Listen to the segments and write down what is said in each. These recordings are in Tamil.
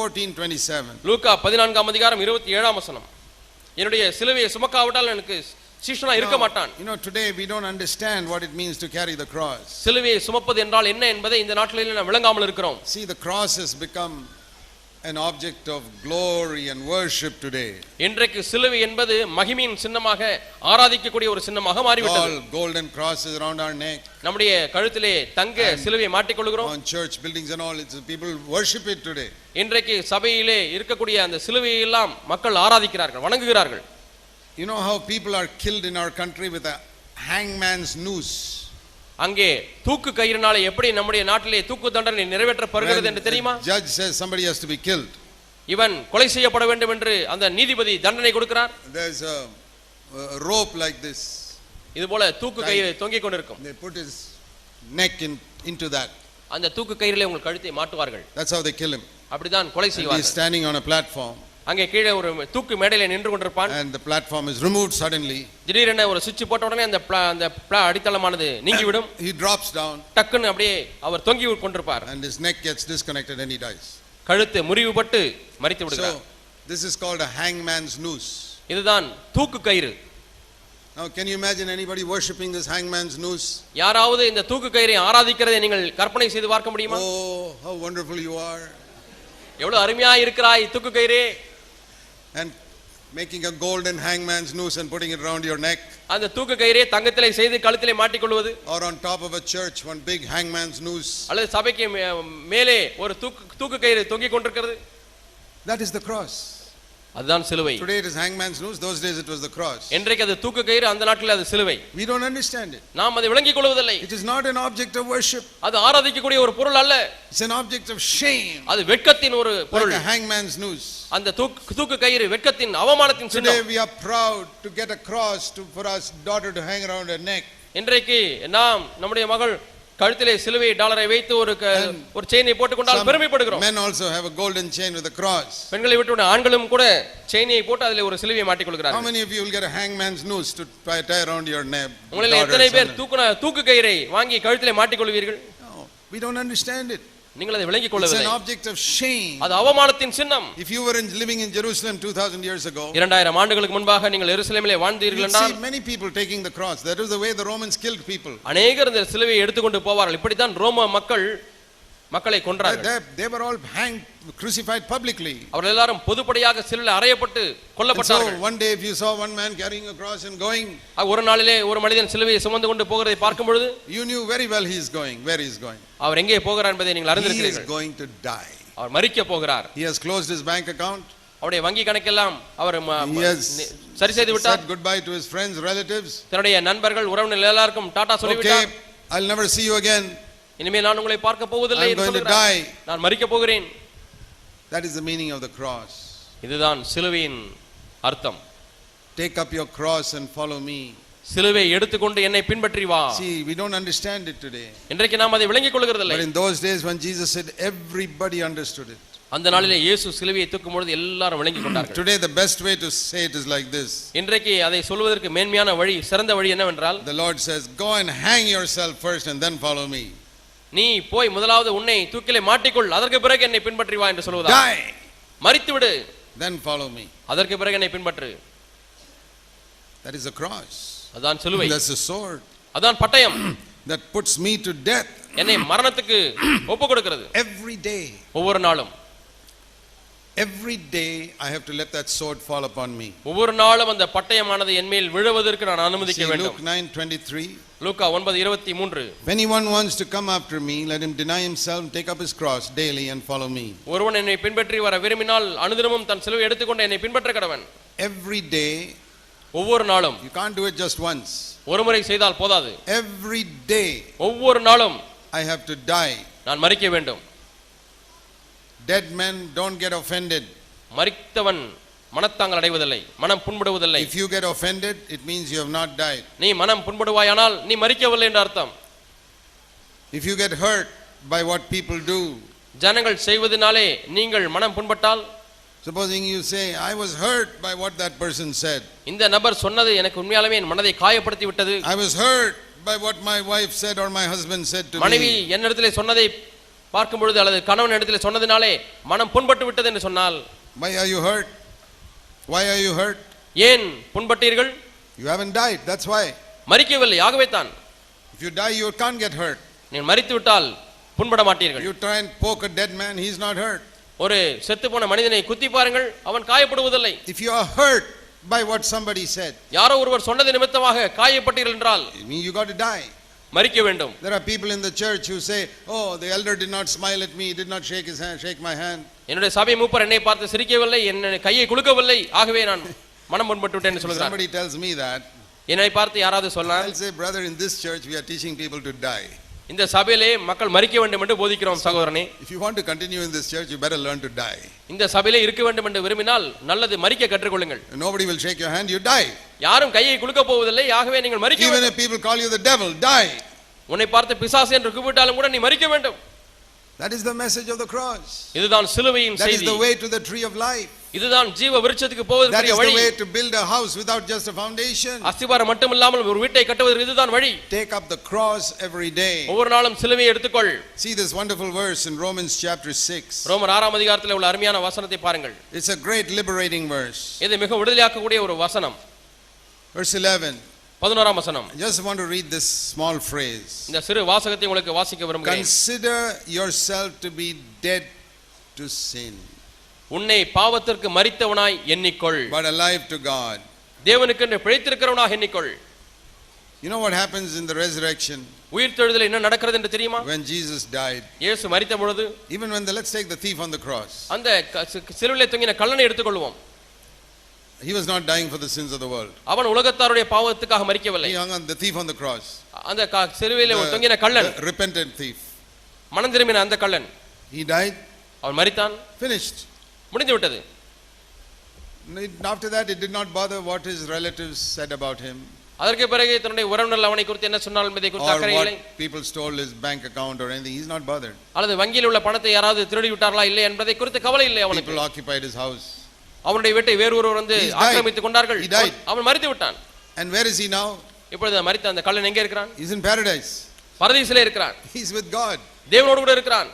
14:27. லூக்கா 14ஆம் அதிகாரம் 27ஆம் வசனம். என்னுடைய சிலுவையை சுமக்காவிட்டால் எனக்கு சீஷனா இருக்க மாட்டான். Today we don't understand what it means to carry the cross. சிலுவையை சுமப்பது என்றால் என்ன என்பதை இந்த நாட்களில் நாம் விளங்காமல் இருக்கிறோம். See, the cross has become an object of glory and worship today. இன்றைக்கு சிலுவை என்பது மகிமையின் சின்னமாக ஆராதிக்கக்கூடிய ஒரு சின்னமாக மாறிவிட்டது. All golden crosses around our neck. நம்முடைய கழுத்திலே தங்க சிலுவையை மாட்டிக்கொள்கிறோம். On church buildings and all, people worship it today. இன்றைக்கு சபையிலே இருக்கக்கூடிய அந்த சிலுவையை எல்லாம் மக்கள் ஆராதிக்கிறார்கள், வணங்குகிறார்கள். You know how people are killed in our country with a hangman's noose. அங்கே தூக்கு கயிறினாலே எப்படி நம்முடைய நாட்டிலே தூக்கு தண்டனை நிறைவேற்றப்படுகிறது என்று தெரியுமா? Judge says somebody has to be killed. இவன் கொலை செய்யப்பட வேண்டும் என்று அந்த நீதிபதி தண்டனை கொடுக்கிறார். There's a rope like this. இது போல தூக்கு கயிறு தொங்கிக் கொண்டிருக்கும். They put his neck into that. அந்த தூக்கு கயிறிலே உங்கள் கழுத்தை மாட்டுவார்கள். That's how they kill him. அப்படிதான் கொலை செய்வார்கள். He's standing on a platform. அங்கே கீழே ஒரு தூக்கு மேடையில நின்று கொண்டிருப்பான். And the platform is removed suddenly. திடீரென ஒரு சுவிட்ச் போட்ட உடனே அந்த அடித்தளமானது நீங்கிவிடும். He drops down. டக்குன்னு அப்படியே அவர் தொங்கி கொண்டிருப்பார். And his neck gets disconnected and he dies. கழுத்து முறிவுபட்டு மரித்து விடுகிறார். So this is called a hangman's noose. இதுதான் தூக்கு கயிறு. Now can you imagine anybody worshiping this hangman's noose? யாராவது இந்த தூக்கு கயிறை ஆராதிக்கிறதை நீங்கள் கற்பனை செய்து பார்க்க முடியுமா? Oh, how wonderful you are. எவ்வளவு அருமையா இருக்கிறாய் தூக்கு கயிறே. And making a golden hangman's noose and putting it around your neck. அந்த தூக்கு கயிறை தங்கத்திலே செய்து கழுத்திலே மாட்டிக்கொள்வது. Or on top of a church, one big hangman's noose. அல்லது சபைக்கு மேலே ஒரு தூக்கு கயிறு தொங்கிக் கொண்டிருக்கிறது. That is the cross. அதுதான் சிலுவை. Today it is hangman's noose, those days it was the cross. இன்றைக்கு அது தூக்கு கயிறு, அந்த நாட்களில் அது சிலுவை. We don't understand it. நாம் அதை விளங்கிக் கொள்வதில்லை. It is not an object of worship. அது ஆராதிக்கக்கூடிய ஒரு பொருள் அல்ல. It's an object of shame. அது வெட்கத்தின் ஒரு பொருள். Like a hangman's noose. அந்த தூக்கு கயிறு வெட்கத்தின் அவமானத்தின் சின்னம். Today we are proud to get a cross for our daughter to hang around her neck. இன்றைக்கு நாம் நம்முடைய மகள் கழுத்திலே சிலுவை டாலரை வைத்து ஒரு செயினை போட்டுக்கொண்டால் பெருமைப்படுகிறோம். Men also have a golden chain with a cross. பெண்களை விட்டு ஆண்களும் கூட செயினை போட்டு அதிலே ஒரு சிலுவையை மாட்டிக்கொள்கிறார்கள். How many of you will get a hangman's noose to tie around your neck? உங்களில் எத்தனை பேர் தூக்கு கயிறை வாங்கி கழுத்திலே மாட்டிக்கொள்வீர்கள்? No, we don't understand it. நீங்கள் அதை விளங்கிக் கொள்ளவில்லை. It's an object of shame. அது அவமானத்தின் சின்னம். If you were living in Jerusalem 2000 years ago, 2000 ஆண்டுகளுக்கு முன்பாக நீங்கள் எருசலேமிலே வாழ்ந்தீர்கள் என்றால், see many people taking the cross. That is the way the Romans killed people. அநேகர் இந்த சிலுவையை எடுத்துக்கொண்டு போவார்கள். இப்படி தான் ரோம மக்களை கொன்றார்கள். They were all hanged, crucified publicly. அவர்கள் எல்லாரும் பொதுப்படையாக சிலுவையில் அறையப்பட்டு கொல்லப்பட்டார்கள். So one day if you saw one man carrying a cross and going, ஒரு நாளிலே ஒரு மனிதன் சிலுவையை சுமந்து கொண்டு போகிறதை பார்க்கும் பொழுது, you knew very well he is going, where he is going. அவர் எங்கே போகிறார் என்பதை நீங்கள் அறிந்திருக்கிறீர்கள். He is going to die. அவர் மரிக்க போகிறார். He has closed his bank account. அவருடைய வங்கி கணக்கெல்லாம் அவர் சரி செய்து விட்டார். Said goodbye to his friends, relatives. தன்னுடைய நண்பர்கள், உறவினர்கள் எல்லாருக்கும் டாடா சொல்லிவிட்டார். Okay, I'll never see you again. இனிமேல் நான் உங்களை பார்க்க போவதில்லை என்று சொல்கிறார். நான் மரிக்க போகிறேன். That is the meaning of the cross. இதுதான் சிலுவையின் அர்த்தம். Take up your cross and follow me. சிலுவை எடுத்துக்கொண்டு என்னை பின்பற்றி வா. See, we don't understand it today. இன்றைக்கு நாம் அதை விளங்கிக் கொள்கிறதில்லை. But in those days when Jesus said, everybody understood it. அந்த நாளிலே இயேசு சிலுவையை தூக்கும் பொழுது எல்லாரும் விளங்கிக் கொண்டார்கள். Today the best way to say it is like this. இன்றைக்கு அதை சொல்வதற்கு மேன்மையான வழி, சிறந்த வழி என்னவென்றால், the Lord says, go and hang yourself first and then follow me. நீ போய் முதலாவது உன்னை தூக்கிலே மாட்டிக்கொள், அதற்கு பிறகு என்னை பின்பற்றி வா என்று சொல்வதா? Die. மரித்து விடு, then follow me. அதற்கு பிறகு என்னை பின்பற்று. That is the cross. அதான் சிலுவை. That's the sword. அதான் பட்டயம். that puts me to death. என்னை மரணத்துக்கு ஒப்பு கொடுக்கிறது. Every day. ஒவ்வொரு நாளும். Every day I have to let that sword fall upon me. ஒவ்வொரு நாளும் அந்த பட்டயமானது என் மேல் விழுவதற்கு நான் அனுமதிக்க வேண்டும். Luke 9:23. Luca 9:23. If anyone wants to come after me, let him deny himself, take up his cross daily and follow me. ஒருவன் என்னை பின்பற்றி வர விரும்பினால் அனுதினமும் தன் சிலுவை எடுத்துக்கொண்டு என்னை பின்பற்ற கடவன். Every day. ஒவ்வொரு நாளும். You can't do it just once. ஒரு முறை செய்தால் போதாது. Every day. ஒவ்வொரு நாளும் I have to die. நான் மரிக்க வேண்டும். Dead men don't get offended. மரித்தவன் மனத்தாங்கல் அடைவதில்லை, மனம் புண்படுவதில்லை. If you get offended, it means you have not died. நீ மனம் புண்படுவாயானால் நீ மரிக்கவில்லை என்று அர்த்தம். If you get hurt by what people do, ஜனங்கள் செய்வதனாலே நீங்கள் மனம் புண்பட்டால், supposing you say, I was hurt by what that person said. இந்த நபர் சொன்னது எனக்கு உண்மையாலுமே என் மனதை காயப்படுத்தி விட்டது. I was hurt by what my wife said or my husband said to me. மனைவி என்னிடத்திலே சொன்னதை பார்க்கும் பொழுது அல்லது கணவன் இடத்தில் சொன்னதினாலே மனம் புண்பட்டு விட்டது என்று சொன்னால், why are you hurt? Why are you hurt? ஏன் புண்பட்டீர்கள்? You haven't died, that's why. மரிக்கவில்லை, ஆகவே தான். If you die, you can't get hurt. நீங்கள் மரித்து விட்டால் புண்பட மாட்டீர்கள். You try and poke a dead man, he's not hurt. ஒரு செத்து போன மனிதனை குத்தி பாருங்கள், அவன் காயப்படுவதில்லை. If you are hurt by what somebody said, யாரோ ஒருவர் சொன்னது நிமித்தமாக காயப்பட்டீர்கள் என்றால், you got to die. மரிக்க வேண்டும். There are people in the church who say, oh, the elder did not smile at me, he did not shake his hand, shake my hand. என்னுடைய சபை மூப்பர் என்னை பார்த்து சிரிக்கவில்லை, என் கையை குலுக்கவில்லை, ஆகவே நான் மனம் புண்பட்டு விட்டேன் என்று சொல்கிறார். Somebody tells me that, என்னை பார்த்து யாராவது சொன்னால், I'll say, brother, in this church we are teaching people to die. இந்த சபையிலே மக்கள் மரிக்க வேண்டும் என்று போதிக்கிறோம் சகோதரனே. If you want to continue in this church, you better learn to die. இந்த சபையிலே இருக்க வேண்டும் என்று விரும்பினால் நல்லது, மரிக்க கற்றுக்கொள்ளுங்கள். Nobody will shake your hand, you die. யாரும் கையை குலுக்க போவதில்லை, ஆகவே நீங்கள் மரிக்க வேண்டும். Even if people call you the devil, die. உன்னை பார்த்து பிசாசு என்று கூப்பிட்டாலும் கூட நீ மரிக்க வேண்டும். That is the message of the cross. இதுதான் சிலுவையின் That is செய்தி. the way to the tree of life. இதுதான் ஜீவ விருட்சத்துக்கு போவதற்கு That is வழி. the way to build a house without just a foundation. அஸ்திபாரம் மட்டுமில்லாமல் ஒரு வீட்டை கட்டுவதற்கு இதுதான் வழி. Take up the cross every day. ஒவ்வொரு நாளும் சிலுவையை எடுத்துக்கொள். See this wonderful verse in Romans chapter 6. ரோமர் 6ஆம் அதிகாரத்தில் உள்ள அருமையான வசனத்தை பாருங்கள். It's a great liberating verse. இது மிக விடுதலையாக்கக்கூடிய ஒரு வசனம். Verse 11. 11ஆம் வசனம். I just want to read this small phrase. இந்த சிறு வாசகத்தை உங்களுக்கு வாசிக்க விரும்புகிறேன். Consider yourself to be dead to sin, உன்னை பாவத்திற்கு மரித்தவனாய் எண்ணிக்கொள், but alive to God. தேவனுக்கென்று பிழைத்திருக்கிறவனாக எண்ணிக்கொள். You know what happens in the resurrection? உயிர்த்தெழுதலில் என்ன நடக்கிறது என்று தெரியுமா? When Jesus died, இயேசு மரித்த பொழுது, even when let's take the thief on the cross. அந்த சிலுவையிலே தொங்கின கள்ளனை எடுத்துக்கொள்வோம். He was not dying for the sins of the world. அவன் உலகத்தாருடைய பாவத்துக்காக மரிக்கவில்லை. He hung on the thief on the cross. அந்த சிலுவையிலே தொங்கின கள்ளன், the repentant thief. மனம் திரும்பின அந்த கள்ளன். He died. அவன் மரித்தான். Finished. முடிந்து விட்டது. After that, it did not bother what his relatives said about him. அதற்கு பிறகு தன்னுடைய உறவினர்கள் அவனை குறித்து என்ன சொன்னாலும் இதை குறித்து அக்கறை இல்லை. People stole his bank account or anything. He's not bothered. அல்லது வங்கியில் உள்ள பணத்தை யாராவது திருடி விட்டார்களா இல்லை என்பதை குறித்து கவலை இல்லை அவனுக்கு. People occupied his house. அவனுடைய வீட்டை வேறு ஒருவர் வந்து ஆக்கிரமித்துக் கொண்டார்கள். அவன் மரித்து விட்டான். And where is he now? இப்பொழுது மரித்த அந்த கள்ளன் எங்கே இருக்கிறான்? He's in paradise. பரதீசிலே இருக்கிறான். He's with God. தேவனோடு கூட இருக்கிறான்.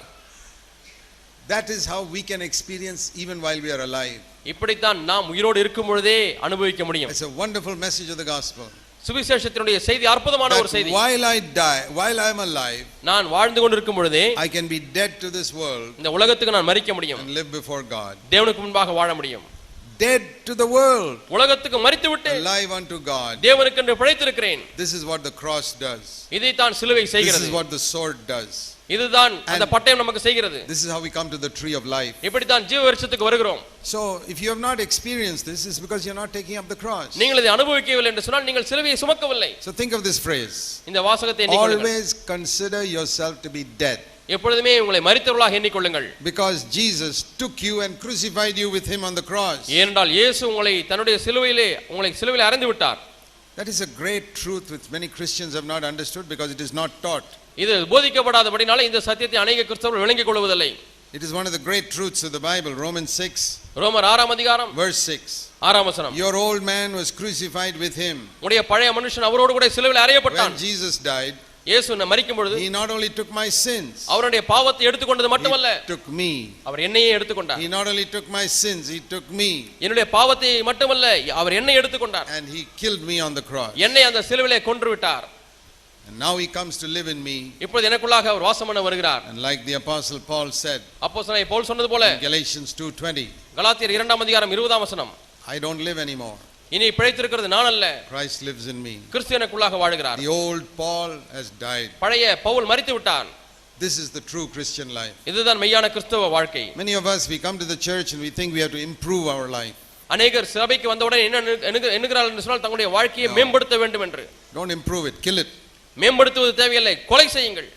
That is how we can experience even while we are alive. இப்படித்தான் நாம் உயிரோடு இருக்கும் பொழுதே அனுபவிக்க முடியும். It's a wonderful message of the gospel. சுவிசேஷத்தினுடைய செய்தி அற்புதமான ஒரு செய்தி. While I die, while I am alive, நான் வாழ்ந்து கொண்டிருக்கும் பொழுதே I can be dead to this world இந்த உலகத்துக்கு நான் மரிக்க முடியும். and live before God. தேவனுக்கு முன்பாக வாழ முடியும். Dead to the world, உலகத்துக்கு மரித்து விட்டு alive unto God. தேவனுக்கென்று பிழைத்திருக்கிறேன். This is what the cross does. இதைத்தான் சிலுவை செய்கிறது. This is what the sword does. இதுதான் அந்த பட்டயம் நமக்கு செய்கிறது. This is how we come to the tree of life. இப்படித்தான் ஜீவ விருட்சத்துக்கு வருகிறோம். So if you have not experienced this, it's because you're not taking up the cross. நீங்கள் இதை அனுபவிக்கவில்லை என்று சொன்னால் நீங்கள் சிலுவையை சுமக்கவில்லை. So think of this phrase. இந்த வாசகத்தை எண்ணிக்கொள்ளுங்கள். Always consider yourself to be dead. எப்பொழுதுமே உங்களை மரித்தவர்களாக எண்ணிக்கொள்ளுங்கள். Because Jesus took you and crucified you with him on the cross. ஏனென்றால் இயேசு உங்களை தன்னுடைய சிலுவையிலே சிலுவையில் அறைந்து விட்டார். That is a great truth which many Christians have not understood because it is not taught. இது போதிக்கப்படாதபடினால இந்த சத்தியத்தை அநேக கிறிஸ்தவர்கள் விளங்கிக் கொள்வதில்லை. It is one of the great truths of the Bible. Romans 6 ரோமர் 6ஆம் அதிகாரம் verse 6. 6ஆம் வசனம். Your old man was crucified with him. உடைய பழைய மனுஷன் அவரோடு கூட சிலுவையில் அறையப்பட்டான். When Jesus died, இயேசு மரிக்கும் பொழுது he not only took my sins, அவருடைய பாவத்தை எடுத்துக்கொண்டது மட்டுமல்ல, he took me. அவர் என்னையே எடுத்துக்கொண்டார். He not only took my sins, he took me. என்னுடைய பாவத்தை மட்டுமல்ல, அவர் என்னை எடுத்துக்கொண்டார். And he killed me on the cross. என்னை அந்த சிலுவையிலே கொன்று விட்டார். And now he comes to live in me. இப்பொழுது எனக்குள்ளாக அவர் வாசம் பண்ண வருகிறார். And like the apostle Paul said, அப்போஸ்தலனாகிய பவுல் சொன்னது போல, Galatians 2:20, கலாத்தியர் 2ஆம் அதிகாரம் 20ஆம் வசனம், I don't live anymore. இனி பிழைத்திருக்கிறது நான் அல்ல, Christ lives in me. கிறிஸ்து எனக்குள்ளாக வாழுகிறார். The old Paul has died. பழைய பவுல் மரித்து விட்டான். This is the true Christian life. இதுதான் மெய்யான கிறிஸ்தவ வாழ்க்கை. Many of us, we come to the church and we think we have to improve our life. அநேகர் சபைக்கு வந்தவுடனே என்ன எண்ணுகிறார்கள் என்று சொன்னால் தங்களுடைய வாழ்க்கையை மேம்படுத்த வேண்டும் என்று. Don't improve it, kill it. மேம்படுத்துவது தேவையில்லை, கொலை செய்யுங்கள்.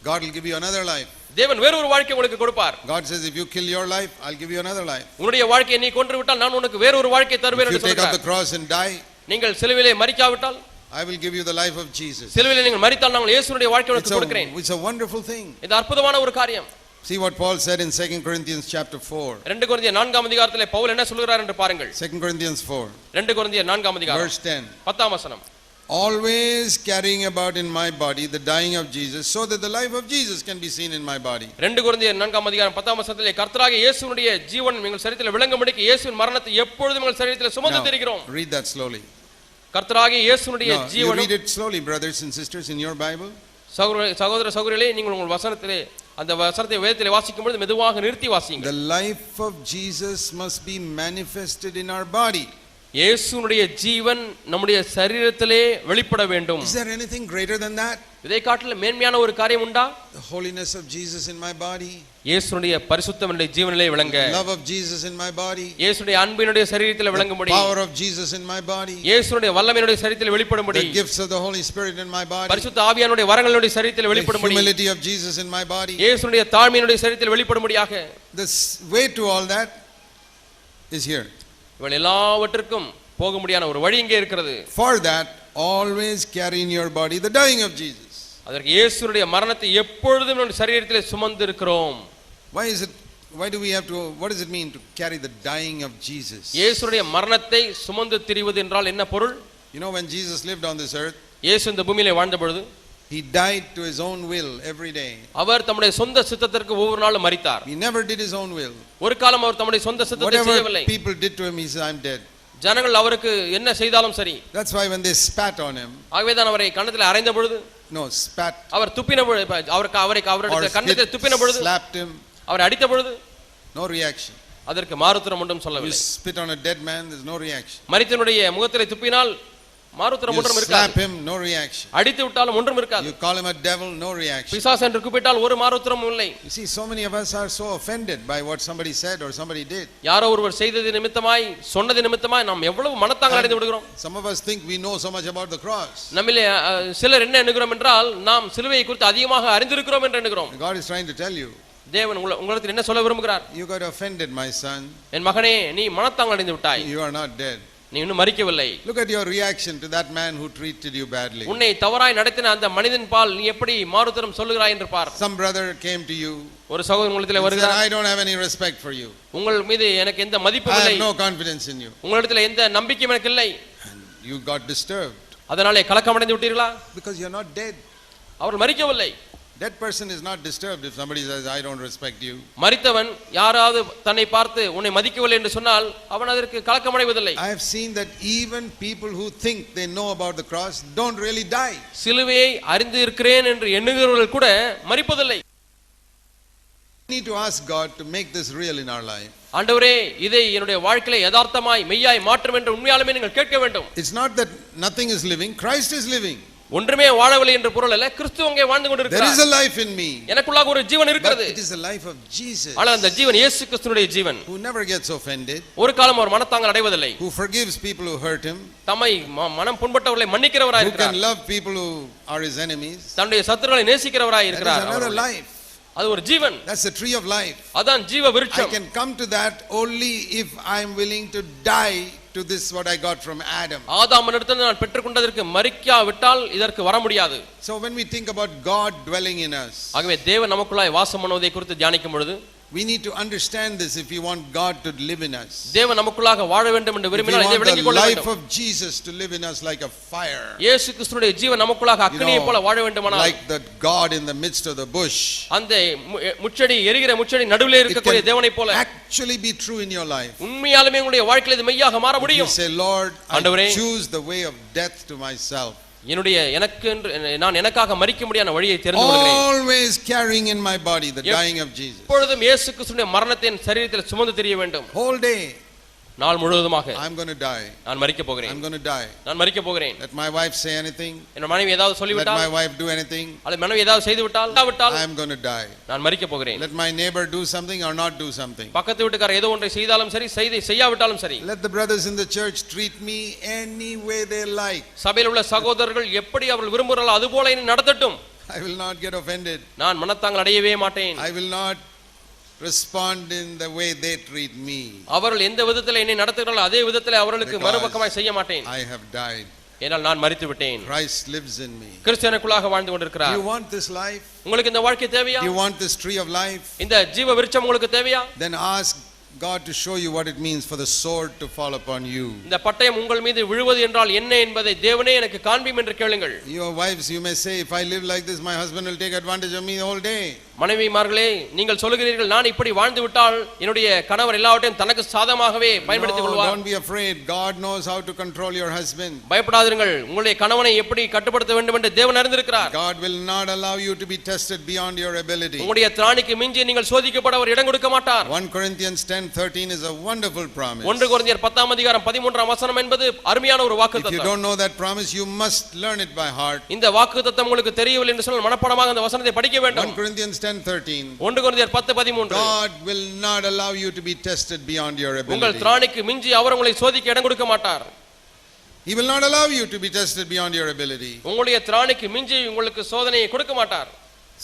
God will give you another life. தேவன் வேறொரு வாழ்க்கை உங்களுக்கு கொடுப்பார். God says, if you kill your life, I'll give you another life. உன்னுடைய வாழ்க்கையை நீ கொன்று விட்டால் நான் உனக்கு வேறொரு வாழ்க்கை தருவேன் If என்று you take up சொல்கிறார். the cross and die, நீங்கள் சிலுவையிலே மரிக்காவிட்டால் I will give you the life of Jesus. சிலுவையிலே நீங்கள் மரித்தால் நான் இயேசுவுடைய வாழ்க்கையை உனக்கு கொடுக்கிறேன். It's a wonderful thing. இது அற்புதமான ஒரு காரியம். See what Paul said in 2 Corinthians chapter 4. 2 கொரிந்தியர் 4ஆம் அதிகாரத்திலே பவுல் என்ன சொல்கிறார் என்று பாருங்கள். 2 Corinthians 4. 2 கொரிந்தியர் 4ஆம் அதிகாரம் Verse 10. 10ஆம் வசனம். always carrying about in my body the dying of Jesus, so that the life of Jesus can be seen in my body. 2 கொரிந்தியர் 4:10 கர்த்தராகிய இயேசுவினுடைய ஜீவன் எங்கள் சரீரத்தில் விளங்கும்படிக்கு இயேசுவின் மரணத்தை எப்பொழுதும் எங்கள் சரீரத்தில் சுமந்து திரிகிறோம். Read that slowly. கர்த்தராகிய இயேசுவினுடைய ஜீவன். Read it slowly, brothers and sisters, in your Bible. சகோதர சகோதரிகளே, நீங்கள் உங்கள் வசனத்திலே அந்த வசனத்தை வேதத்திலே வாசிக்கும் பொழுது மெதுவாக நிறுத்தி வாசிங்க. The life of Jesus must be manifested in our body. இயேசுவினுடைய ஜீவன் நம்முடைய சரீரத்திலே வெளிப்பட வேண்டும். Is there anything greater than that? இதை காட்டிலும் மேன்மையான ஒரு காரியம் உண்டா? The holiness of Jesus in my body. இயேசுவினுடைய பரிசுத்தம் என்னுடைய ஜீவனிலே விளங்க. The love of Jesus in my body. இயேசுவினுடைய அன்பு என்னுடைய சரீரத்திலே விளங்கும்படி. The power of Jesus in my body. இயேசுவினுடைய வல்லமை என்னுடைய சரீரத்திலே வெளிப்படும்படி. The gifts of the Holy Spirit in my body. பரிசுத்த ஆவியானுடைய வரங்கள் என்னுடைய சரீரத்திலே வெளிப்படும்படி. The humility of Jesus in my body. இயேசுவினுடைய தாழ்மை என்னுடைய சரீரத்திலே வெளிப்படும்படியாக. The way to all that is here. இவள் எல்லாவற்றுக்கும் போக முடியாத ஒரு வழி இங்கே இருக்கிறது. For that, always carry in your body the dying of Jesus. அதற்கு இயேசுவினுடைய மரணத்தை எப்பொழுதும் நம்முடைய சரீரத்திலே சுமந்து இருக்கிறோம். Why do we have to, what does it mean to carry the dying of Jesus? இயேசுவினுடைய மரணத்தை சுமந்து திரிவது என்றால் என்ன பொருள்? You know, when Jesus lived on this earth, இயேசு இந்த பூமியிலே வாழ்ந்த பொழுது he died to his own will every day. அவர் தம்முடைய சொந்த சித்தத்திற்கு ஒவ்வொரு நாளும் மரித்தார். He never did his own will. ஒரு காலம் அவர் தம்முடைய சொந்த சித்தத்தை செய்யவில்லை. Whatever people did to him, he said, I'm dead. ஜனங்கள் அவருக்கு என்ன செய்தாலும் சரி. That's why when they spat on him, ஆகவேதான் அவரை கன்னத்தில் அறைந்த பொழுது, spat, அவர் துப்பின பொழுது, அவருடைய கன்னத்தில் துப்பின பொழுது, slapped him, அவரை அடித்த பொழுது, no reaction. அதற்கு மாறுத்தரம் ஒன்றும் சொல்லவில்லை. You spit on a dead man, there's no reaction. மரித்தவனுடைய முகத்திலே துப்பினால் மாறுத்தரம் ஒன்றும் இருக்காது. Slap him, no reaction. அடித்து விட்டாலும் ஒன்றும் இருக்காது. You call him a devil, no reaction. பிசாசு என்று கூப்பிட்டால் ஒரு மாறுத்தரமும் இல்லை. You see, so many of us are so offended by what somebody said or somebody did. யாரோ ஒருவர் செய்தது நிமித்தமாய் சொன்னது நிமித்தமாய் நாம் எவ்வளவு மனத்தாங்க அடைந்து விடுகிறோம். Some of us think we know so much about the cross. நம்மிலே சிலர் என்ன எண்ணுகிறோம் என்றால் நாம் சிலுவையை குறித்து அதிகமாக அறிந்திருக்கிறோம் என்று எண்ணுகிறோம். God is trying to tell you. தேவன் உங்களுக்கு என்ன சொல்ல விரும்புகிறார்? You got offended, my son. என் மகனே, நீ மனத்தாங்க அடைந்து விட்டாய். You are not dead. நீ இன்னும் மரிக்கவில்லை. Look at your reaction to that man who treated you badly. உன்னை தவறாய் நடத்தின அந்த மனிதன் பால் நீ எப்படி மாறுதரம் சொல்லுகிறாய் என்று பார். Some brother came to you. ஒரு சகோதரன் உங்களிடத்தில் வருகிறார். I don't have any respect for you. உங்கள் மீது எனக்கு எந்த மதிப்பும் இல்லை. I have no confidence in you. உங்களிடத்தில் எந்த நம்பிக்கையும் எனக்கு இல்லை. You got disturbed. அதனாலே கலக்கம் அடைந்து விட்டீர்களா? Because you are not dead. Our மரிக்கவில்லை. That person is not disturbed if somebody says I don't respect you. மரித்தவன் யாராவது தன்னை பார்த்து உன்னை மதிக்கவில்லை என்று சொன்னால் அவன் அதற்கு கலக்கம் அடைவதில்லை. I have seen that even people who think they know about the cross don't really die. சிலுவையை அறிந்து இருக்கிறேன் என்று எண்ணுகிறவர்கள் கூட மரிப்பதில்லை. We need to ask God to make this real in our life. ஆண்டவரே, இதை என்னுடைய வாழ்க்கையிலே யதார்த்தமாய் மெய்யாய் மாற்றும் என்று உண்மையாலுமே நீங்கள் கேட்க வேண்டும். It's not that nothing is living, Christ is living. ஒன்றுமே வாழவில்லை என்ற பொருள் அல்ல, கிறிஸ்து அங்கே வாழ்ந்து கொண்டிருக்கிறார். There is a life in me. எனக்குள்ளாக ஒரு ஜீவன் இருக்கிறது. But it is the life of Jesus. ஆனால் அந்த ஜீவன் இயேசு கிறிஸ்துவினுடைய ஜீவன். Who never gets offended. ஒரு காலம் அவர் மனத்தாங்கல் அடைவதில்லை. Who forgives people who hurt him. தம்மை மனம் புண்பட்டவர்களை மன்னிக்கிறவராய் இருக்கிறார். Who can love people who are his enemies. தன்னுடைய சத்துருக்களை நேசிக்கிறவராய் இருக்கிறார். That is another life. அது ஒரு ஜீவன். That's the tree of life. அதான் ஜீவ விருட்சம். I can come to that only if I am willing to die to this what I got from Adam. ஆதாமிடத்தில் நான் பெற்றுக்கொண்டதற்கு மரிக்காவிட்டால் இதற்கு வர முடியாது. So when we think about God dwelling in us, ஆகவே தேவன் நமக்குள்ளாய் வாசம் பண்ணுவதை குறித்து தியானிக்கும் பொழுது we need to understand this if we want God to live in us. தேவன் நமக்குள்ளாக வாழ வேண்டும் என்று விரும்பினால் இதை விளங்கிக் கொள்ள வேண்டும். The life of Jesus to live in us like a fire. இயேசு கிறிஸ்துவினுடைய ஜீவன் நமக்குள்ளாக அக்கினியைப் போல வாழ வேண்டுமானால், like that God in the midst of the bush, அந்த முச்செடி எரிகிற முச்செடி நடுவிலே இருக்கக்கூடிய தேவனைப் போல actually be true in your life. உண்மையாலுமே உங்களுடைய வாழ்க்கையில இது மெய்யாக மாற முடியும். You say, Lord, I choose the way of death to myself. நான் எனக்காக மரிக்க முடியாத வழியை தெரிந்து கொள்கிறேன். Always carrying in my body the dying of Jesus. எப்பொழுதும் இயேசு கிறிஸ்துவின் மரணத்தை என் சரீரத்தில் சுமந்து திரிய வேண்டும். Whole day. நாள் முழுவதுமாக I'm going to die. நான் மரிக்க போகிறேன். I'm going to die. நான் மரிக்க போகிறேன். Let my wife say anything. என் மனைவி ஏதாவது சொல்லிவிட்டால், let my wife do anything. அல்லது மனைவி ஏதாவது செய்து விட்டால், I'm going to die. நான் மரிக்க போகிறேன். Let my neighbor do something or not do something. பக்கத்து வீட்டுக்காரர் ஏதோ ஒன்றை செய்தாலும் சரி, செய்யாவிட்டாலும் சரி. Let the brothers in the church treat me any way they like. சபையில் உள்ள சகோதரர்கள் எப்படி அவர்கள் விரும்புகிறார்களோ அதுபோல என்னை நடத்தட்டும். I will not get offended. நான் மனத்தாங்கல் அடையவே மாட்டேன். I will not respond in the way they treat me. அவர்கள் எந்த விதத்தில் என்னை நடத்துகிறார்களோ அதே விதத்தில் அவர்களுக்கு மறுபக்கமாய் செய்ய மாட்டேன். I have died. ஏனால் நான் மரித்து விட்டேன். Christ lives in me. கிறிஸ்துவுக்குள்ளாக வாழ்ந்து கொண்டிருக்கிறார். You want this life? உங்களுக்கு இந்த வாழ்க்கை தேவையா? You want this tree of life? இந்த ஜீவ விருட்சம் உங்களுக்கு தேவையா? Then ask God to show you what it means for the sword to fall upon you. இந்த பட்டயம் உங்கள் மீது விழுவது என்றால் என்ன என்பதை தேவனே எனக்கு காண்பியும் என்று கேளுங்கள். Your wives, you may say, if I live like this, my husband will take advantage of me the whole day. மனைவிமார்களே, நீங்கள் சொல்கிறீர்கள், நான் இப்படி வாழ்ந்து விட்டால் என்னுடைய கணவர் எல்லாவற்றையும் தனக்கு சாதகமாகவே பயன்படுத்திக் கொள்வார். Don't be afraid. God knows how to control your husband. பயப்படாதீர்கள், உங்களுடைய கணவனை எப்படி கட்டுப்படுத்த வேண்டும் என்று தேவன் அறிந்திருக்கிறார். God will not allow you to be tested beyond your ability. உங்களுடைய திராணிக்கு மிஞ்சி நீங்கள் சோதிக்கப்பட அவர் இடம் கொடுக்க மாட்டார். 1 Corinthians 10:13 is a wonderful promise. 1 கொரிந்தியர் 10ஆம் அதிகாரம் 13ஆம் வசனம் என்பது அருமையான ஒரு If you வாக்குத்தத்தம். don't know that promise, you must learn it by heart. இந்த வாக்குத்தத்தம் உங்களுக்கு தெரியவில்லை என்று சொன்னால் மனப்பாடமாக அந்த வசனத்தை படிக்க வேண்டும். 1 Corinthians 10:13. 1 கொரிந்தியர் 10:13. God will not allow you to be tested beyond your உங்கள் ability. திராணிக்கு மிஞ்சி அவர் உங்களை சோதிக்க இடம் கொடுக்க மாட்டார். He will not allow you to be tested beyond your ability. உங்களுடைய திராணிக்கு மிஞ்சி உங்களுக்கு சோதனையை கொடுக்க மாட்டார்.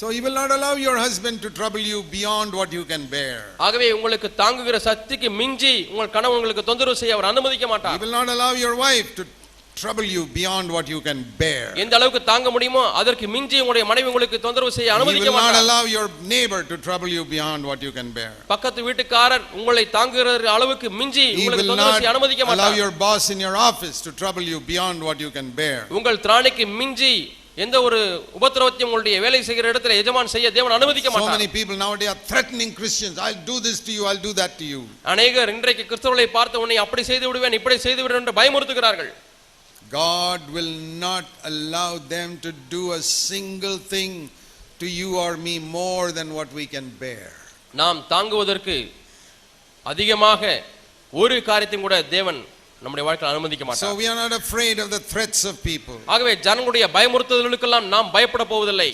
So he will not allow your husband to trouble you beyond what you can bear. ஆகவே உங்களுக்கு தாங்குகிற சக்திக்கு மிஞ்சி உங்கள் கணவன் உங்களுக்கு தொந்தரவு செய்ய அவர் அனுமதிக்க He மாட்டார். will not allow your wife to trouble you beyond what you can bear. எந்த அளவுக்கு தாங்க முடியுமோ அதற்கு மிஞ்சி உங்களுடைய மனைவி உங்களுக்கு தொந்தரவு செய்ய He அனுமதிக்க will not மாட்டார். allow your neighbor to trouble you beyond what you can bear. பக்கத்து வீட்டுக்காரர் உங்களை தாங்குகிற அளவுக்கு மிஞ்சி He உங்களுக்கு will தொந்தரவு not செய்ய அனுமதிக்க allow மாட்டார். your boss in your office to trouble you beyond what you can bear. உங்கள் திராணிக்கு மிஞ்சி எந்த ஒரு உபத்திரவத்தையும் உங்களுடைய வேலை செய்கிற இடத்துல எஜமான் செய்ய தேவன் அனுமதிக்க So மாட்டார். many people nowadays are threatening Christians. I'll do this to you, I'll do that to you. அநேகர் இன்றைக்கு கிறிஸ்தவர்களை பார்த்து உன்னை அப்படி செய்து விடுவேன் இப்படி செய்து விடுவேன் என்று பயமுறுத்துகிறார்கள். God will not allow them to do a single thing to you or me more than what we can bear. நாம் தாங்குவதற்கு அதிகமாக ஒரு காரியத்தையும் கூட தேவன் நம்முடைய வாழ்க்கையில் அனுமதிக்க So மாட்டார். we are not afraid of the threats of people. ஆகவே ஜனங்களுடைய பயமுறுத்தல்களுக்கெல்லாம் நாம் பயப்பட போவதில்லை.